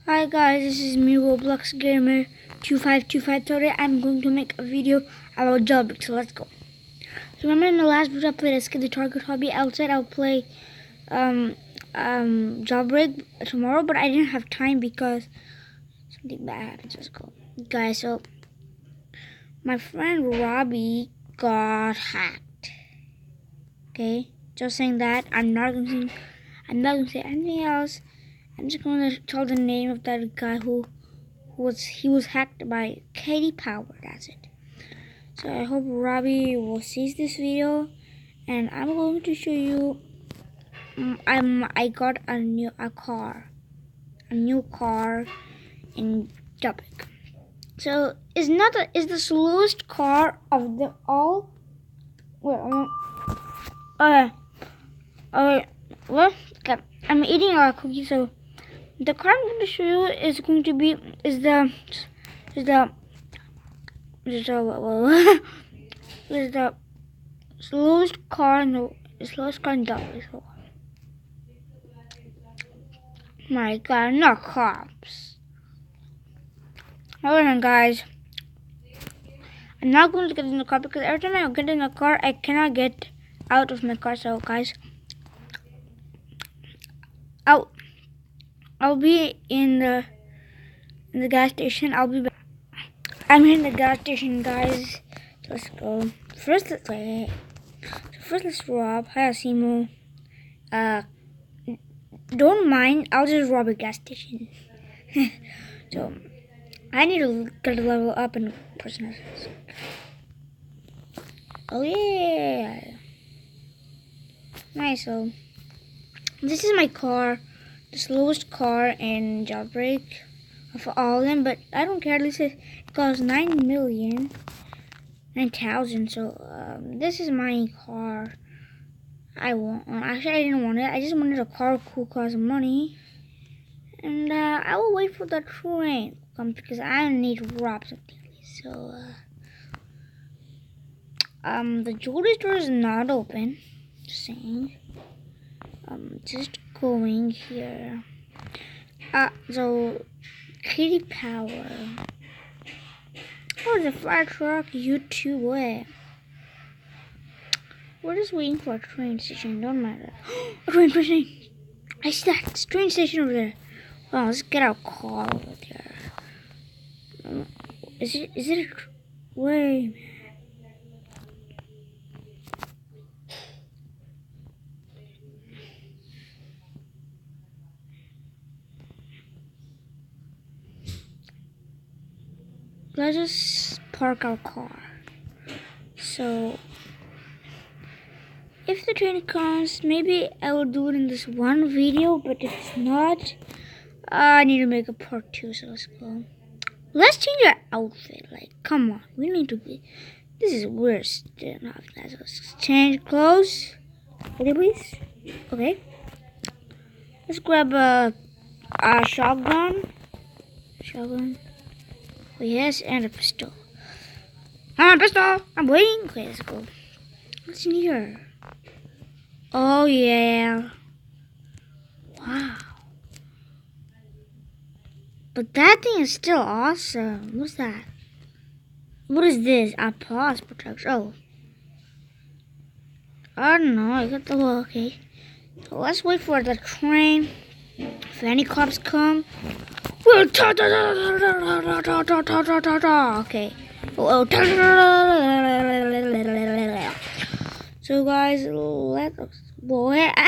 Hi guys, this is me Roblox Gamer 2525. Today I'm going to make a video about jailbreak, so let's go. So remember in the last video I played Escape the Target Hobby. Outside I'll play jailbreak tomorrow, but I didn't have time because something bad happened. Let's go. Guys, so my friend Robbie got hacked. Okay? Just saying that. I'm not gonna say anything else. I'm just going to tell the name of that guy who was hacked by Katie Power. That's it. So I hope Robbie will see this video, and I'm going to show you. I got a new car in jailbreak. So it's the slowest car of them all. Well, well, okay. I'm eating a cookie, so. The car I'm going to show you is going to be the slowest car in jailbreak. So, my God, no cops. Hold on, guys. I'm not going to get in the car because every time I get in the car, I cannot get out of my car. So, guys, I'll be in the gas station. I'll be back. I'm in the gas station, guys. So let's go. First, let's rob. Hi, Asimo. Don't mind. I'll just rob a gas station. So I need to get a level up in personal. Oh yeah. Nice. So this is my car. The slowest car in jailbreak of all of them, but I don't care. At least it costs 9,000. So this is my car. Actually, I didn't want it. I just wanted a car who costs money, and I will wait for the train to come because I need to rob something. So the jewelry store is not open. Just saying. Just going here. So Katie Power. Oh, the fire truck. YouTube way. We're just waiting for a train station. Don't matter. A train station. I see that train station over there. Well, let's get our car over there. Is it a way? Let's just park our car. So if the train comes, maybe I will do it in this one video, but if it's not, I need to make a part 2, so let's go. Let's change our outfit. Like, come on, we need to be. This is weird. Let's change clothes. Okay, please. Okay. Let's grab a shotgun. Oh, yes, and a pistol. Pistol! I'm waiting. Okay, let's go. What's in here? Oh, yeah. Wow. But that thing is still awesome. What's that? What is this? A pause protection. Oh. I don't know. I got the little. Okay. So let's wait for the train. If any cops come, we'll okay. So guys, I'm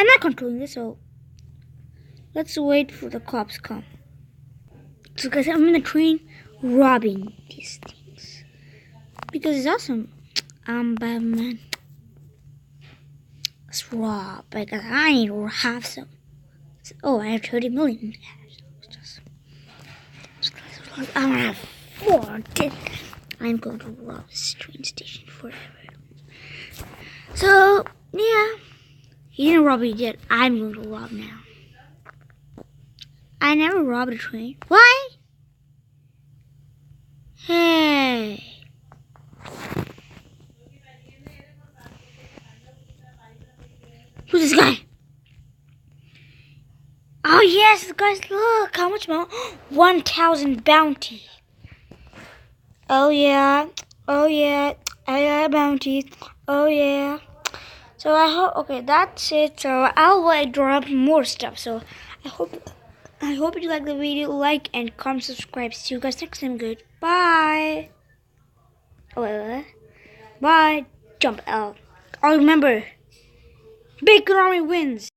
not controlling this, so let's wait for the cops come. So guys, I'm in the train robbing these things because it's awesome. Batman. Let's rob because I need to have some. Oh, I have 30 million. I'm gonna have 4. I'm going to rob this train station forever. So yeah, he didn't rob it yet. I'm going to rob now. I never robbed a train. Why? Hey. Who's this guy? Oh yes, guys, look how much bounty. 1,000 bounty. Oh yeah, oh yeah, I got bounties. Oh yeah. So I hope, okay, that's it. So I'll drop more stuff. So I hope you like the video. Like and comment, subscribe. See you guys next time. Goodbye. Oh, wait. Bye. Jump out. Oh, remember, Bacon Army wins.